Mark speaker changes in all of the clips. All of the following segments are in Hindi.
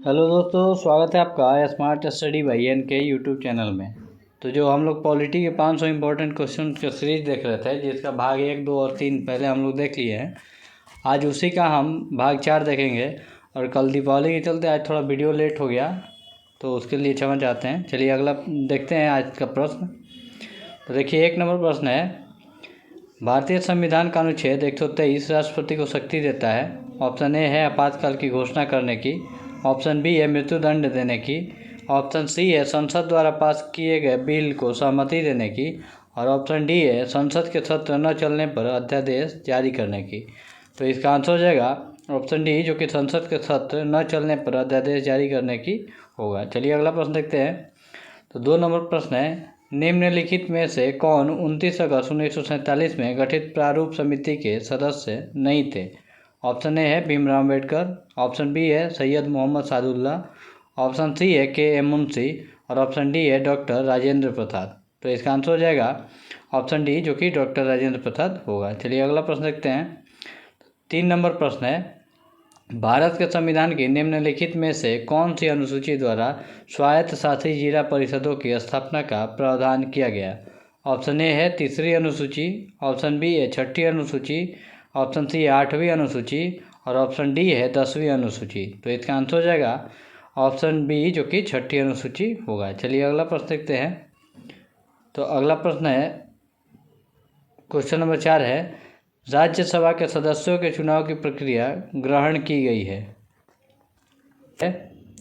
Speaker 1: हेलो दोस्तों, स्वागत है आपका स्मार्ट स्टडी बाई एन के यूट्यूब चैनल में। तो जो हम लोग पॉलिटी के 500 इम्पोर्टेंट क्वेश्चन का सीरीज देख रहे थे, जिसका भाग 1, 2 और 3 पहले हम लोग देख लिए हैं। आज उसी का हम भाग 4 देखेंगे। और कल दीपावली के चलते आज थोड़ा वीडियो लेट हो गया, तो उसके लिए क्षमा चाहते हैं। चलिए अगला देखते हैं आज का प्रश्न। तो देखिए, 1 नंबर प्रश्न है, भारतीय संविधान का अनुच्छेद 123 राष्ट्रपति को शक्ति देता है। ऑप्शन ए है आपातकाल की घोषणा करने की, ऑप्शन बी है मृत्युदंड देने की, ऑप्शन सी है संसद द्वारा पास किए गए बिल को सहमति देने की, और ऑप्शन डी है संसद के सत्र न चलने पर अध्यादेश जारी करने की। तो इसका आंसर हो जाएगा ऑप्शन डी, जो कि संसद के सत्र न चलने पर अध्यादेश जारी करने की होगा। चलिए अगला प्रश्न देखते हैं। तो 2 नंबर प्रश्न है, निम्नलिखित में से कौन 29 अगस्त 1947 में गठित प्रारूप समिति के सदस्य नहीं थे। ऑप्शन ए है भीमराव अम्बेडकर, ऑप्शन बी है सैयद मोहम्मद सादुल्ला, ऑप्शन सी है के एम मुंशी, और ऑप्शन डी है डॉक्टर राजेंद्र प्रसाद। तो इसका आंसर हो जाएगा ऑप्शन डी, जो कि डॉक्टर राजेंद्र प्रसाद होगा। चलिए अगला प्रश्न देखते हैं। 3 नंबर प्रश्न है, भारत के संविधान की निम्नलिखित में से कौन सी अनुसूची द्वारा स्वायत्त शासी जिला परिषदों की स्थापना का प्रावधान किया गया। ऑप्शन ए है 3री अनुसूची, ऑप्शन बी है 6ठी अनुसूची, ऑप्शन सी है 8वीं अनुसूची, और ऑप्शन डी है 10वीं अनुसूची। तो इसका आंसर हो जाएगा ऑप्शन बी, जो कि 6ठी अनुसूची होगा। चलिए अगला प्रश्न देखते हैं। तो अगला प्रश्न है, क्वेश्चन नंबर 4 है, राज्यसभा के सदस्यों के चुनाव की प्रक्रिया ग्रहण की गई है।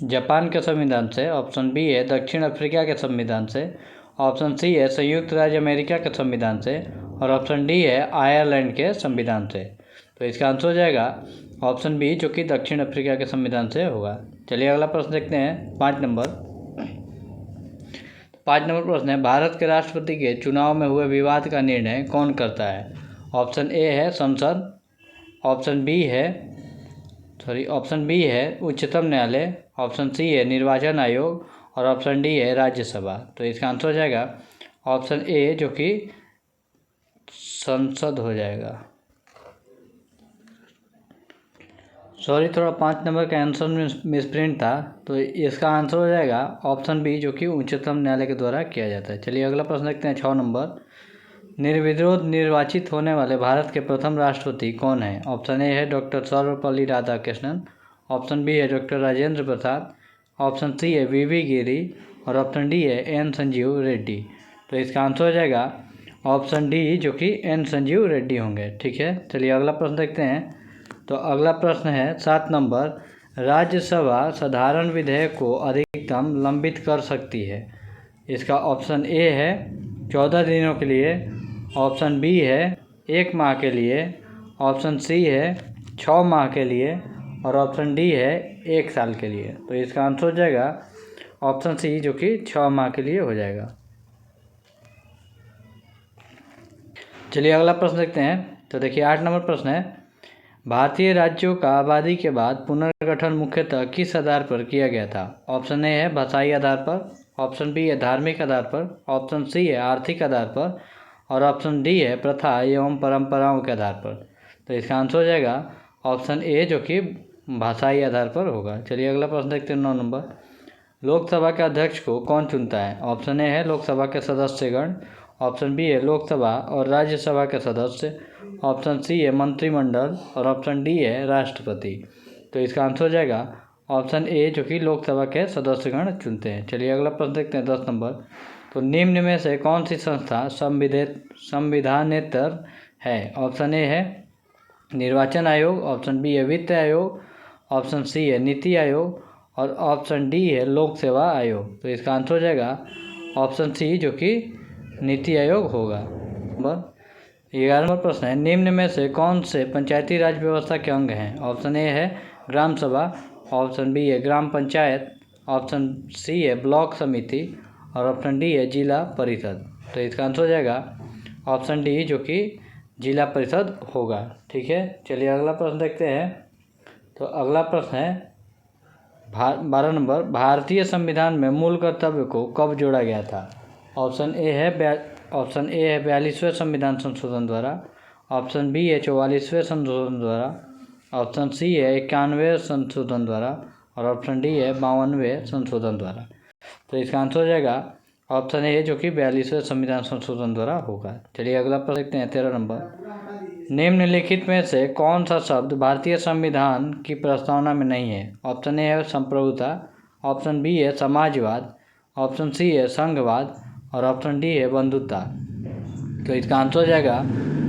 Speaker 1: जापान के संविधान से, ऑप्शन बी है दक्षिण अफ्रीका के संविधान से, ऑप्शन सी है संयुक्त राज्य अमेरिका के संविधान से, और ऑप्शन डी है आयरलैंड के संविधान से। तो इसका आंसर हो जाएगा ऑप्शन बी, जो कि दक्षिण अफ्रीका के संविधान से होगा। चलिए अगला प्रश्न देखते हैं। 5 नंबर प्रश्न है, भारत के राष्ट्रपति के चुनाव में हुए विवाद का निर्णय कौन करता है। ऑप्शन ए है संसद, ऑप्शन बी है उच्चतम न्यायालय, ऑप्शन सी है निर्वाचन आयोग, और ऑप्शन डी है राज्यसभा। तो इसका आंसर हो जाएगा ऑप्शन ए, जो कि संसद हो जाएगा। सॉरी, थोड़ा 5 नंबर का आंसर में मिसप्रिंट था। तो इसका आंसर हो जाएगा ऑप्शन बी, जो कि उच्चतम न्यायालय के द्वारा किया जाता है। चलिए अगला प्रश्न देखते हैं। 6 नंबर, निर्विरोध निर्वाचित होने वाले भारत के प्रथम राष्ट्रपति कौन है। ऑप्शन ए है doctor Sarvepalli Radhakrishnan, option B है doctor Rajendra Prasad, option C है वी गिरी, और ऑप्शन डी है एन संजीव रेड्डी। तो इसका आंसर हो जाएगा ऑप्शन डी, जो कि एन संजीव रेड्डी होंगे। ठीक है, चलिए अगला प्रश्न देखते हैं। तो अगला प्रश्न है 7 नंबर, राज्यसभा साधारण विधेयक को अधिकतम लंबित कर सकती है। इसका ऑप्शन ए है 14 दिनों के लिए, ऑप्शन बी है 1 माह के लिए, ऑप्शन सी है 6 माह के लिए, और ऑप्शन डी है 1 साल के लिए। तो इसका आंसर हो जाएगा ऑप्शन सी, जो कि 6 माह के लिए हो जाएगा। चलिए अगला प्रश्न देखते हैं। तो देखिए 8 नंबर प्रश्न है, भारतीय राज्यों का आबादी के बाद पुनर्गठन मुख्यतः किस आधार पर किया गया था। ऑप्शन ए है भाषाई आधार पर, ऑप्शन बी है धार्मिक आधार पर, ऑप्शन सी है आर्थिक आधार पर, और ऑप्शन डी है प्रथा एवं परंपराओं के आधार पर। तो इसका आंसर हो जाएगा ऑप्शन ए, जो कि भाषाई आधार पर होगा। चलिए अगला प्रश्न देखते हैं। 9 नंबर, लोकसभा के अध्यक्ष को कौन चुनता है। ऑप्शन ए है लोकसभा के सदस्यगण, ऑप्शन बी है लोकसभा और राज्यसभा के सदस्य, ऑप्शन सी है मंत्रिमंडल, और ऑप्शन डी है राष्ट्रपति। तो इसका आंसर हो जाएगा ऑप्शन ए, जो कि लोकसभा के सदस्यगण चुनते हैं। चलिए अगला प्रश्न देखते हैं। 10 नंबर, तो निम्न में से कौन सी संस्था संविधानेतर है। ऑप्शन ए है निर्वाचन आयोग, ऑप्शन बी है वित्त आयोग, ऑप्शन सी है नीति आयोग, और ऑप्शन डी है लोक सेवा आयोग। तो इसका आंसर हो जाएगा ऑप्शन सी, जो कि नीति आयोग होगा। 11 नंबर प्रश्न है, निम्न में से कौन से पंचायती राज व्यवस्था के अंग हैं। ऑप्शन ए है ग्राम सभा, ऑप्शन बी है ग्राम पंचायत, ऑप्शन सी है ब्लॉक समिति, और ऑप्शन डी है जिला परिषद। तो इसका आंसर हो जाएगा ऑप्शन डी, जो कि जिला परिषद होगा। ठीक है, चलिए अगला प्रश्न देखते हैं। तो अगला प्रश्न है 12 नंबर, भारतीय संविधान में मूल कर्तव्य को कब जोड़ा गया था। ऑप्शन ए है 42वें संविधान संशोधन द्वारा, ऑप्शन बी है 44वें संशोधन द्वारा, ऑप्शन सी है 91वें संशोधन द्वारा, और ऑप्शन डी है 52वें संशोधन द्वारा। तो इसका आंसर हो जाएगा ऑप्शन ए जो कि 42वें संविधान संशोधन द्वारा होगा। चलिए अगला प्रश्न देखते हैं 13 नंबर। निम्नलिखित में से कौन सा शब्द भारतीय संविधान की प्रस्तावना में नहीं है? ऑप्शन ए है संप्रभुता, ऑप्शन बी है समाजवाद, ऑप्शन सी है संघवाद और ऑप्शन डी है बंधुता। तो इसका आंसर हो जाएगा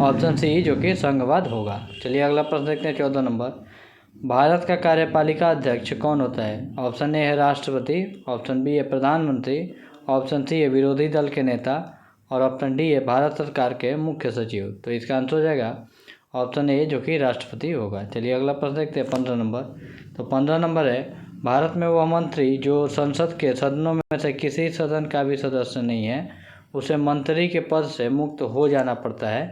Speaker 1: ऑप्शन सी जो कि संघवाद होगा। चलिए अगला प्रश्न देखते हैं 14 नंबर। भारत का कार्यपालिका अध्यक्ष कौन होता है? ऑप्शन ए है राष्ट्रपति, ऑप्शन बी है प्रधानमंत्री, ऑप्शन सी है विरोधी दल के नेता और ऑप्शन डी है भारत सरकार के मुख्य सचिव। तो इसका आंसर हो जाएगा ऑप्शन ए जो कि राष्ट्रपति होगा। चलिए अगला प्रश्न देखते हैं 15 नंबर। तो 15 नंबर है भारत में वह मंत्री जो संसद के सदनों में से किसी सदन का भी सदस्य नहीं है उसे मंत्री के पद से मुक्त हो जाना पड़ता है।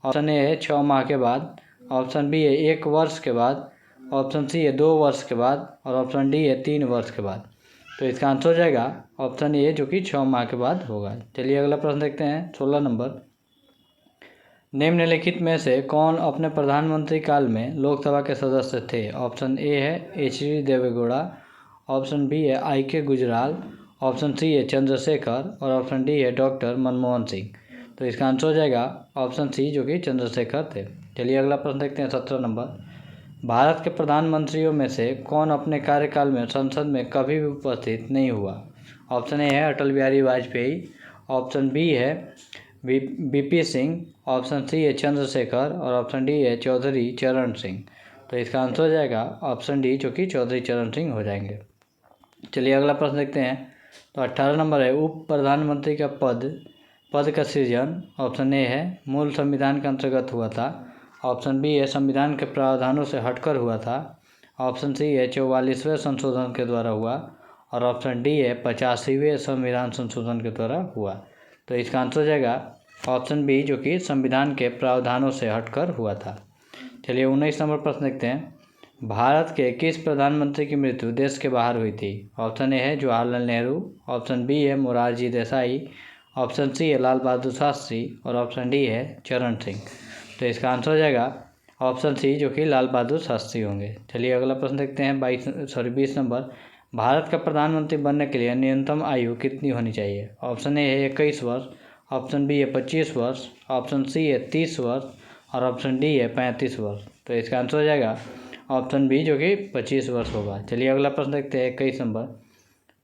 Speaker 1: ऑप्शन ए है 6 माह के बाद, ऑप्शन बी है 1 वर्ष के बाद, ऑप्शन सी है 2 वर्ष के बाद और ऑप्शन डी है 3 वर्ष के बाद। तो इसका आंसर हो जाएगा ऑप्शन ए जो कि 6 माह के बाद होगा। चलिए अगला प्रश्न देखते हैं 16 नंबर। निम्नलिखित में से कौन अपने प्रधानमंत्री काल में लोकसभा के सदस्य थे? ऑप्शन ए है एच.डी. देवेगौड़ा, ऑप्शन बी है आई.के. गुजराल, ऑप्शन सी है चंद्रशेखर और ऑप्शन डी है डॉक्टर मनमोहन सिंह। तो इसका आंसर हो जाएगा ऑप्शन सी जो कि चंद्रशेखर थे। चलिए अगला प्रश्न देखते हैं 17 नंबर। भारत के प्रधानमंत्रियों में से कौन अपने कार्यकाल में संसद में कभी भी उपस्थित नहीं हुआ? ऑप्शन ए है अटल बिहारी वाजपेयी, ऑप्शन बी है वीपी सिंह, ऑप्शन सी है चंद्रशेखर और ऑप्शन डी है चौधरी चरण सिंह। तो इसका आंसर हो जाएगा ऑप्शन डी जो कि चौधरी चरण सिंह हो जाएंगे। चलिए अगला प्रश्न देखते हैं। तो 18 नंबर है उप प्रधानमंत्री का पद का सृजन ऑप्शन ए है मूल संविधान के अंतर्गत हुआ था, ऑप्शन बी है संविधान के प्रावधानों से हटकर हुआ था, ऑप्शन सी है 44वें संशोधन के द्वारा हुआ और ऑप्शन डी है 85वें संविधान संशोधन के द्वारा हुआ। तो इसका आंसर हो जाएगा ऑप्शन बी जो कि संविधान के प्रावधानों से हटकर हुआ था। चलिए 19 नंबर प्रश्न देखते हैं। भारत के किस प्रधानमंत्री की मृत्यु देश के बाहर हुई थी? ऑप्शन ए है जवाहरलाल नेहरू, ऑप्शन बी है मोरारजी देसाई, ऑप्शन सी है लाल बहादुर शास्त्री और ऑप्शन डी है चरण सिंह। तो इसका आंसर हो जाएगा ऑप्शन सी जो कि लाल बहादुर शास्त्री होंगे। चलिए अगला प्रश्न देखते हैं 20 नंबर। भारत का प्रधानमंत्री बनने के लिए न्यूनतम आयु कितनी होनी चाहिए? ऑप्शन ए है 21 वर्ष, ऑप्शन बी है 25 वर्ष, ऑप्शन सी है 30 वर्ष और ऑप्शन डी है 35 वर्ष। तो इसका आंसर हो जाएगा ऑप्शन बी जो कि 25 वर्ष होगा। चलिए अगला प्रश्न देखते हैं 21 नंबर।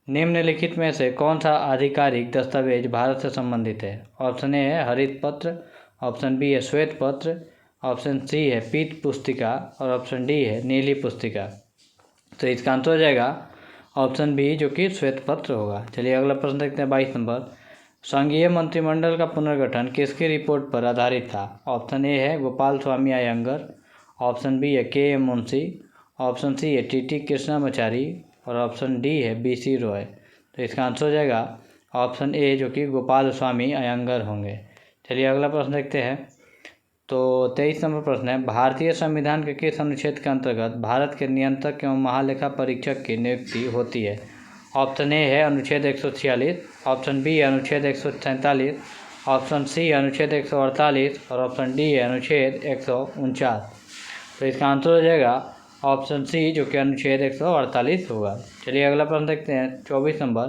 Speaker 1: निम्नलिखित में से कौन सा आधिकारिक दस्तावेज भारत से संबंधित है? ऑप्शन ए है हरित पत्र, ऑप्शन बी है श्वेत पत्र, ऑप्शन सी है पीत पुस्तिका और ऑप्शन डी है नीली पुस्तिका। तो इसका आंसर हो जाएगा ऑप्शन बी जो कि श्वेत पत्र होगा। चलिए अगला प्रश्न देखते हैं 22 नंबर। संघीय मंत्रिमंडल का पुनर्गठन किसकी रिपोर्ट पर आधारित था? ऑप्शन ए है गोपाल स्वामी अयंगर, ऑप्शन बी है के.एम. मुंशी, ऑप्शन सी है टी.टी. कृष्णामाचारी और ऑप्शन डी है बी.सी. रॉय। तो इसका आंसर हो जाएगा ऑप्शन ए जो कि गोपाल स्वामी अयंगर होंगे। चलिए अगला प्रश्न देखते हैं। तो 23 नंबर प्रश्न है भारतीय संविधान के किस अनुच्छेद के अंतर्गत भारत के नियंत्रक एवं महालेखा परीक्षक की नियुक्ति होती है? ऑप्शन ए है अनुच्छेद 146, ऑप्शन बी है अनुच्छेद 147, ऑप्शन सी अनुच्छेद 148 और ऑप्शन डी है अनुच्छेद 149। तो इसका आंसर हो जाएगा ऑप्शन सी जो कि अनुच्छेद 148 होगा। चलिए अगला प्रश्न देखते हैं 24 नंबर।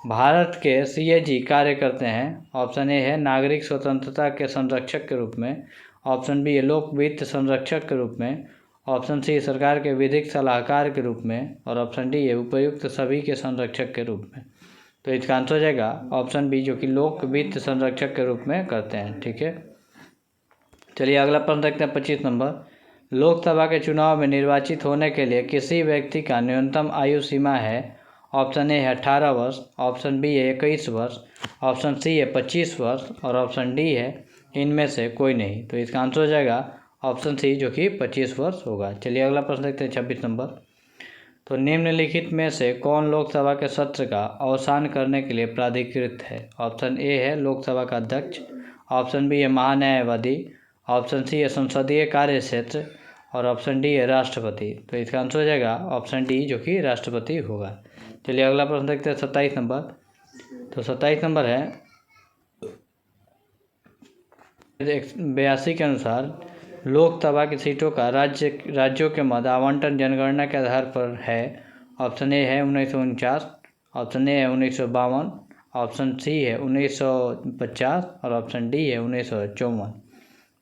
Speaker 1: भारत के सीएजी कार्य करते हैं। ऑप्शन ए है नागरिक स्वतंत्रता के संरक्षक के रूप में, ऑप्शन बी है लोक वित्त संरक्षक के रूप में, ऑप्शन सी सरकार के विधिक सलाहकार के रूप में और ऑप्शन डी है उपर्युक्त सभी के संरक्षक के रूप में। तो इसका आंसर हो जाएगा ऑप्शन बी जो कि लोक वित्त संरक्षक के रूप में करते हैं। ठीक है। चलिए अगला प्रश्न देखते हैं 25 नंबर। लोकसभा के चुनाव में निर्वाचित होने के लिए किसी व्यक्ति का न्यूनतम आयु सीमा है? ऑप्शन ए है 18 वर्ष, ऑप्शन बी है 21 वर्ष, ऑप्शन सी है 25 वर्ष और ऑप्शन डी है इनमें से कोई नहीं। तो इसका आंसर हो जाएगा ऑप्शन सी जो कि 25 वर्ष होगा। चलिए अगला प्रश्न देखते हैं 26 नंबर। तो निम्नलिखित में से कौन लोकसभा के सत्र का अवसान करने के लिए प्राधिकृत है? ऑप्शन ए है लोकसभा का अध्यक्ष, ऑप्शन बी है महान्यायवादी, ऑप्शन सी है संसदीय कार्य क्षेत्र और ऑप्शन डी है राष्ट्रपति। तो इसका आंसर हो जाएगा ऑप्शन डी जो कि राष्ट्रपति होगा। चलिए अगला प्रश्न देखते हैं 27 नंबर। तो 27 नंबर है 82 के अनुसार लोकसभा की सीटों का राज्यों के मध्य आवंटन जनगणना के आधार पर है। ऑप्शन ए है 1949, ऑप्शन ए है 1952, ऑप्शन सी है 1950 और ऑप्शन डी है 1954।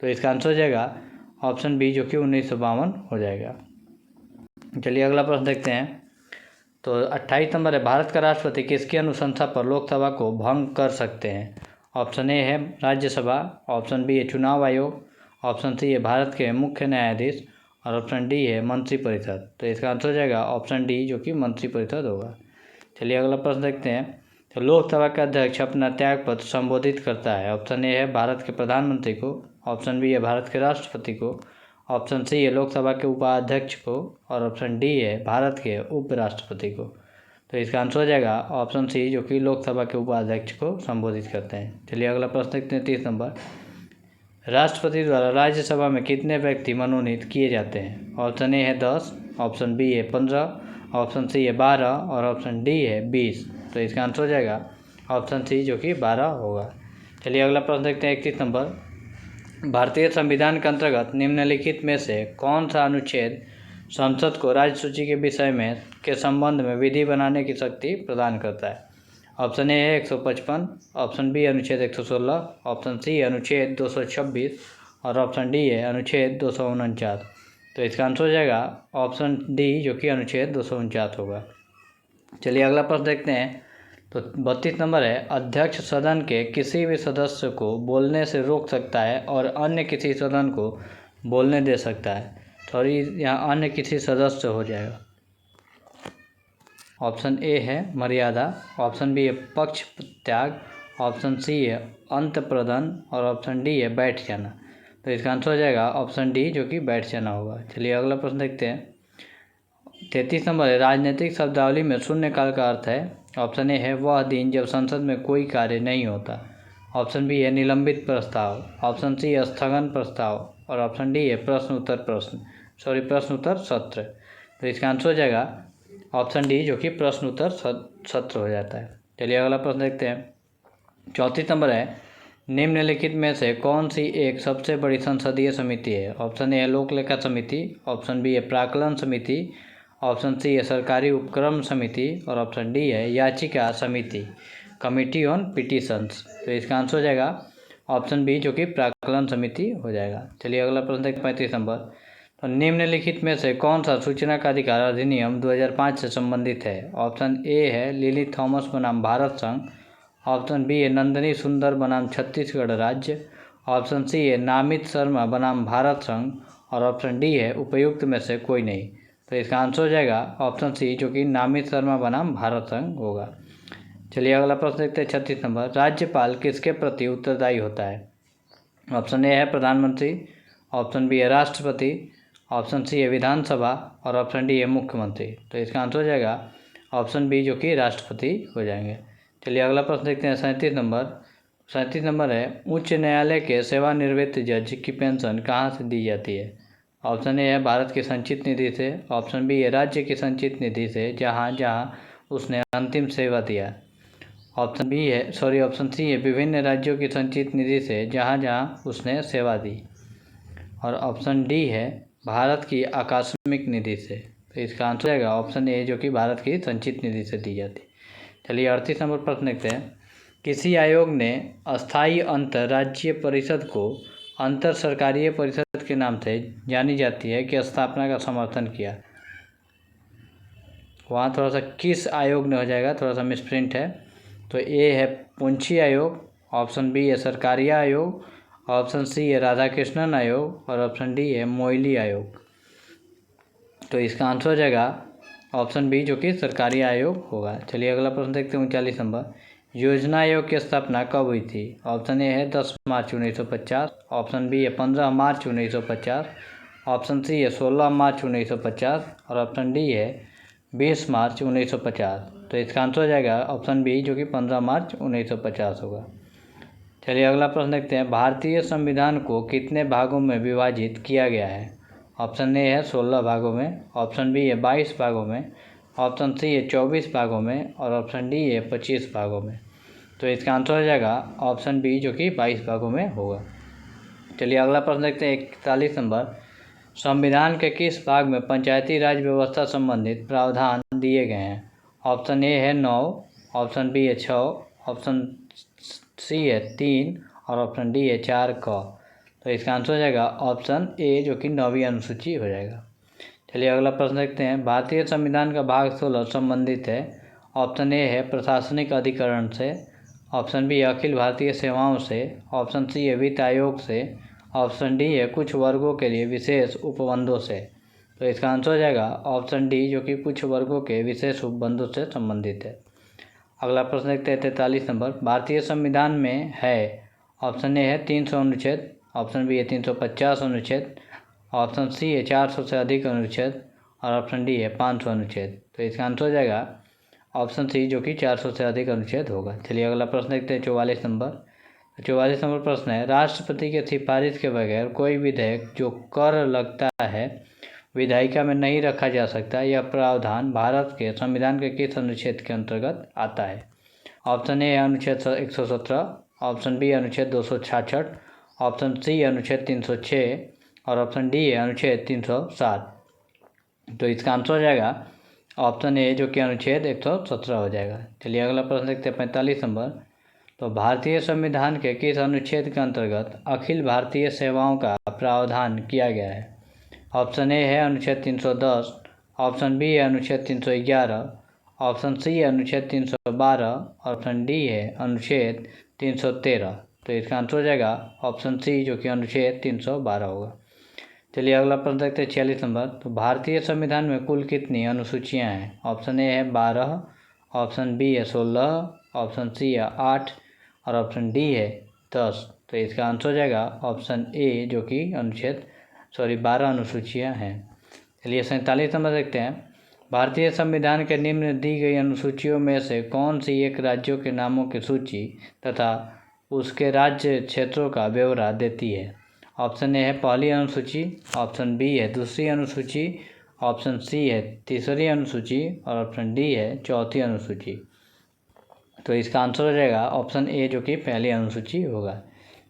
Speaker 1: तो इसका आंसर हो जाएगा ऑप्शन बी जो कि 1952 हो जाएगा। चलिए अगला प्रश्न देखते हैं। तो 28 नंबर है, भारत का राष्ट्रपति किसकी अनुशंसा पर लोकसभा को भंग कर सकते हैं? ऑप्शन ए है राज्यसभा, ऑप्शन बी है चुनाव आयोग, ऑप्शन सी है भारत के मुख्य न्यायाधीश और ऑप्शन डी है मंत्रिपरिषद। तो इसका आंसर हो जाएगा ऑप्शन डी जो कि मंत्रिपरिषद होगा। चलिए अगला प्रश्न देखते हैं। तो लोकसभा का अध्यक्ष अपना त्यागपत्र संबोधित करता है। ऑप्शन ए है भारत के प्रधानमंत्री को, ऑप्शन बी है भारत के राष्ट्रपति को, ऑप्शन सी है लोकसभा के उपाध्यक्ष को और ऑप्शन डी है भारत के उपराष्ट्रपति को। तो इसका आंसर हो जाएगा ऑप्शन सी जो कि लोकसभा के उपाध्यक्ष को संबोधित करते हैं। चलिए अगला प्रश्न देखते हैं 30 नंबर। राष्ट्रपति द्वारा राज्यसभा में कितने व्यक्ति मनोनीत किए जाते हैं? ऑप्शन ए है 10, ऑप्शन बी है 15, ऑप्शन सी है 12 और ऑप्शन डी है 20। तो इसका आंसर हो जाएगा ऑप्शन सी जो कि 12 होगा। चलिए अगला प्रश्न देखते हैं 31 नंबर। भारतीय संविधान के अंतर्गत निम्नलिखित में से कौन सा अनुच्छेद संसद को राज्य सूची के विषय में के संबंध में विधि बनाने की शक्ति प्रदान करता है? ऑप्शन ए है 155, ऑप्शन बी अनुच्छेद 116, ऑप्शन सी अनुच्छेद 226 और ऑप्शन डी है अनुच्छेद 249। तो इसका आंसर हो जाएगा ऑप्शन डी जो कि अनुच्छेद 249 होगा। चलिए अगला प्रश्न देखते हैं। तो 32 नंबर है, अध्यक्ष सदन के किसी भी सदस्य को बोलने से रोक सकता है और अन्य किसी सदन को बोलने दे सकता है। सॉरी, यहाँ अन्य किसी सदस्य हो जाएगा। ऑप्शन ए है मर्यादा, ऑप्शन बी है पक्ष त्याग, ऑप्शन सी है अंत प्रदान और ऑप्शन डी है बैठ जाना। तो इसका आंसर हो जाएगा ऑप्शन डी जो कि बैठ जाना होगा। चलिए अगला प्रश्न देखते हैं। 33 नंबर है, राजनीतिक शब्दावली में शून्यकाल का अर्थ है। ऑप्शन ए है वह दिन जब संसद में कोई कार्य नहीं होता, ऑप्शन बी है निलंबित प्रस्ताव, ऑप्शन सी है स्थगन प्रस्ताव और ऑप्शन डी है प्रश्न उत्तर सत्र। तो इसका आंसर हो जाएगा ऑप्शन डी जो कि प्रश्न उत्तर सत्र हो जाता है। चलिए अगला प्रश्न देखते हैं। 34 नंबर है, निम्नलिखित में से कौन सी एक सबसे बड़ी संसदीय समिति है? ऑप्शन ए है लोक लेखा समिति, ऑप्शन बी है प्राक्कलन समिति, ऑप्शन सी है सरकारी उपक्रम समिति और ऑप्शन डी है याचिका समिति, कमिटी ऑन पिटीशंस। तो इसका आंसर हो जाएगा ऑप्शन बी जो कि प्राक्कलन समिति हो जाएगा। चलिए अगला प्रश्न देखते 35 नंबर। तो निम्नलिखित में से कौन सा सूचना का अधिकार अधिनियम 2005 से संबंधित है? ऑप्शन ए है लिली थॉमस बनाम भारत संघ, ऑप्शन बी है नंदिनी सुंदर बनाम छत्तीसगढ़ राज्य, ऑप्शन सी है नामित शर्मा बनाम भारत संघ और ऑप्शन डी है उपयुक्त में से कोई नहीं। तो इसका आंसर हो जाएगा ऑप्शन सी जो कि नामित शर्मा बनाम भारत संघ होगा। चलिए अगला प्रश्न देखते हैं 36 नंबर। राज्यपाल किसके प्रति उत्तरदायी होता है? ऑप्शन ए है प्रधानमंत्री, ऑप्शन बी है राष्ट्रपति, ऑप्शन सी है विधानसभा और ऑप्शन डी है मुख्यमंत्री। तो इसका आंसर हो जाएगा ऑप्शन बी जो कि राष्ट्रपति हो जाएंगे। चलिए अगला प्रश्न देखते हैं 37 नंबर है, उच्च न्यायालय के सेवानिवृत्त जज की पेंशन कहाँ से दी जाती है? ऑप्शन ए है भारत की संचित निधि से, ऑप्शन बी है राज्य की संचित निधि से जहाँ जहाँ उसने अंतिम सेवा दिया, ऑप्शन सी है विभिन्न राज्यों की संचित निधि से जहाँ जहाँ उसने सेवा दी और ऑप्शन डी है भारत की आकस्मिक निधि से। तो इसका आंसर आएगा ऑप्शन ए जो कि भारत की संचित निधि से दी जाती है। चलिए 38 नंबर प्रश्न देखते हैं। किसी आयोग ने अस्थायी अंतर्राज्यीय परिषद को अंतर सरकारीय परिषद के नाम से जानी जाती है कि स्थापना का समर्थन किया? वहाँ थोड़ा सा किस आयोग ने हो जाएगा, थोड़ा सा मिसप्रिंट है। तो ए है पुंछी आयोग, ऑप्शन बी है सरकारिया आयोग, ऑप्शन सी है राधाकृष्णन आयोग और ऑप्शन डी है मोइली आयोग। तो इसका आंसर हो जाएगा ऑप्शन बी जो कि सरकारी आयोग होगा। चलिए अगला प्रश्न देखते हैं 39 नंबर। योजना आयोग की स्थापना कब हुई थी? ऑप्शन ए है 10 मार्च 1950, ऑप्शन बी है 15 मार्च 1950, ऑप्शन सी है 16 मार्च 1950 और ऑप्शन डी है 20 मार्च 1950। तो इसका आंसर हो जाएगा ऑप्शन बी जो कि 15 मार्च 1950 होगा। चलिए अगला प्रश्न देखते हैं। भारतीय संविधान को कितने भागों में विभाजित किया गया है? ऑप्शन ए है 16 भागों में, ऑप्शन बी है 22 भागों में, ऑप्शन सी है 24 भागों में और ऑप्शन डी है 25 भागों में। तो इसका आंसर हो जाएगा ऑप्शन बी जो कि 22 भागों में होगा। चलिए अगला प्रश्न देखते हैं 41 नंबर। संविधान के किस भाग में पंचायती राज व्यवस्था संबंधित प्रावधान दिए गए हैं? ऑप्शन ए है 9, ऑप्शन बी है 6, ऑप्शन सी है 3 और ऑप्शन डी है 4 क। तो इसका आंसर हो जाएगा ऑप्शन ए, जो कि 9वीं अनुसूची हो जाएगा। चलिए अगला प्रश्न देखते हैं। भारतीय संविधान का भाग 16 संबंधित है। ऑप्शन ए है प्रशासनिक अधिकरण से, ऑप्शन बी अखिल भारतीय सेवाओं से, ऑप्शन सी है वित्त आयोग से, ऑप्शन डी है कुछ वर्गों के लिए विशेष उपबंधों से। तो इसका आंसर हो जाएगा ऑप्शन डी, जो कि कुछ वर्गों के विशेष उपबंधों से संबंधित है। अगला प्रश्न देखते हैं 43 नंबर। भारतीय संविधान में है, ऑप्शन ए है 300 अनुच्छेद, ऑप्शन बी है 350 अनुच्छेद, ऑप्शन सी है 400 से अधिक अनुच्छेद और ऑप्शन डी है 500 अनुच्छेद। तो इसका आंसर हो जाएगा ऑप्शन सी, जो कि 400 से अधिक अनुच्छेद होगा। चलिए अगला प्रश्न देखते हैं 44 नंबर। 44 नंबर प्रश्न है, राष्ट्रपति के सिफारिश के बगैर कोई विधेयक जो कर लगता है विधायिका में नहीं रखा जा सकता। यह प्रावधान भारत के संविधान के किस अनुच्छेद के अंतर्गत आता है? ऑप्शन ए अनुच्छेद 117, ऑप्शन बी अनुच्छेद 266, ऑप्शन सी अनुच्छेद 306 और ऑप्शन डी है अनुच्छेद 307। तो इसका आंसर हो जाएगा ऑप्शन ए, जो कि अनुच्छेद 117 हो जाएगा। चलिए अगला प्रश्न देखते हैं 45 नंबर। तो भारतीय संविधान के किस अनुच्छेद के अंतर्गत अखिल भारतीय सेवाओं का प्रावधान किया गया है? ऑप्शन ए है अनुच्छेद 310, ऑप्शन बी है अनुच्छेद 311, ऑप्शन सी है अनुच्छेद 312, ऑप्शन डी है अनुच्छेद 313। तो इसका आंसर हो जाएगा ऑप्शन सी, जो कि अनुच्छेद 312 होगा। चलिए अगला प्रश्न देखते हैं 46 नंबर। तो भारतीय संविधान में कुल कितनी अनुसूचियां हैं? ऑप्शन ए है 12, ऑप्शन बी है 16, ऑप्शन सी है 8 और ऑप्शन डी है 10। तो इसका आंसर हो जाएगा ऑप्शन ए, जो कि 12 अनुसूचियां हैं। चलिए 47 नंबर देखते हैं। भारतीय संविधान के निम्न दी गई अनुसूचियों में से कौन सी एक राज्यों के नामों की सूची तथा उसके राज्य क्षेत्रों का ब्यौरा देती है? ऑप्शन ए है पहली अनुसूची, ऑप्शन बी है दूसरी अनुसूची, ऑप्शन सी है तीसरी अनुसूची और ऑप्शन डी है चौथी अनुसूची। तो इसका आंसर हो जाएगा ऑप्शन ए, जो कि पहली अनुसूची होगा।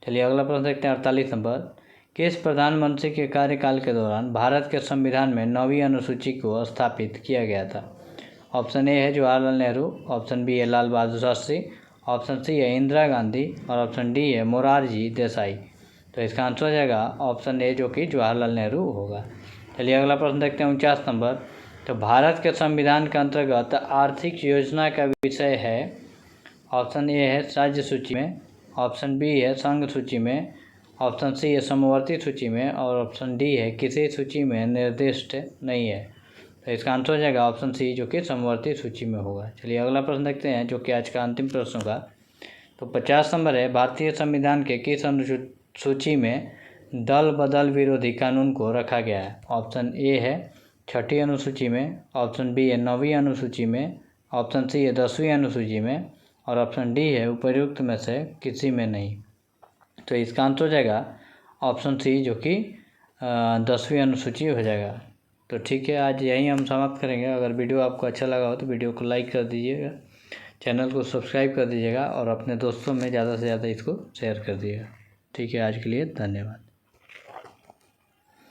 Speaker 1: चलिए अगला प्रश्न देखते हैं 48 नंबर। किस प्रधानमंत्री के कार्यकाल के दौरान भारत के संविधान में 9वीं अनुसूची को स्थापित किया गया था? ऑप्शन ए है जवाहरलाल नेहरू, ऑप्शन बी है लाल बहादुर शास्त्री, ऑप्शन सी है इंदिरा गांधी और ऑप्शन डी है मोरारजी देसाई। तो इसका आंसर हो जाएगा ऑप्शन ए, जो कि जवाहरलाल नेहरू होगा। चलिए अगला प्रश्न देखते हैं 49 नंबर। तो भारत के संविधान के अंतर्गत आर्थिक योजना का विषय है। ऑप्शन ए है राज्य सूची में, ऑप्शन बी है संघ सूची में, ऑप्शन सी है समवर्ती सूची में और ऑप्शन डी है किसी सूची में निर्दिष्ट नहीं है। तो इसका आंसर हो जाएगा ऑप्शन सी, जो कि समवर्ती सूची में होगा। चलिए अगला प्रश्न देखते हैं, जो कि आज का अंतिम प्रश्न होगा। तो 50 नंबर है, भारतीय संविधान के किस अनुसूची में दल बदल विरोधी कानून को रखा गया है? ऑप्शन ए है 6ठी अनुसूची में, ऑप्शन बी है 9वीं अनुसूची में, ऑप्शन सी है 10वीं अनुसूची में और ऑप्शन डी है उपर्युक्त में से किसी में नहीं। तो इसका आंसर हो जाएगा ऑप्शन सी, जो कि 10वीं अनुसूची हो जाएगा। तो ठीक है, आज यहीं हम समाप्त करेंगे। अगर वीडियो आपको अच्छा लगा हो तो वीडियो को लाइक कर दीजिएगा, चैनल को सब्सक्राइब कर दीजिएगा और अपने दोस्तों में ज़्यादा से ज़्यादा इसको शेयर कर दीजिएगा। ठीक है, आज के लिए धन्यवाद।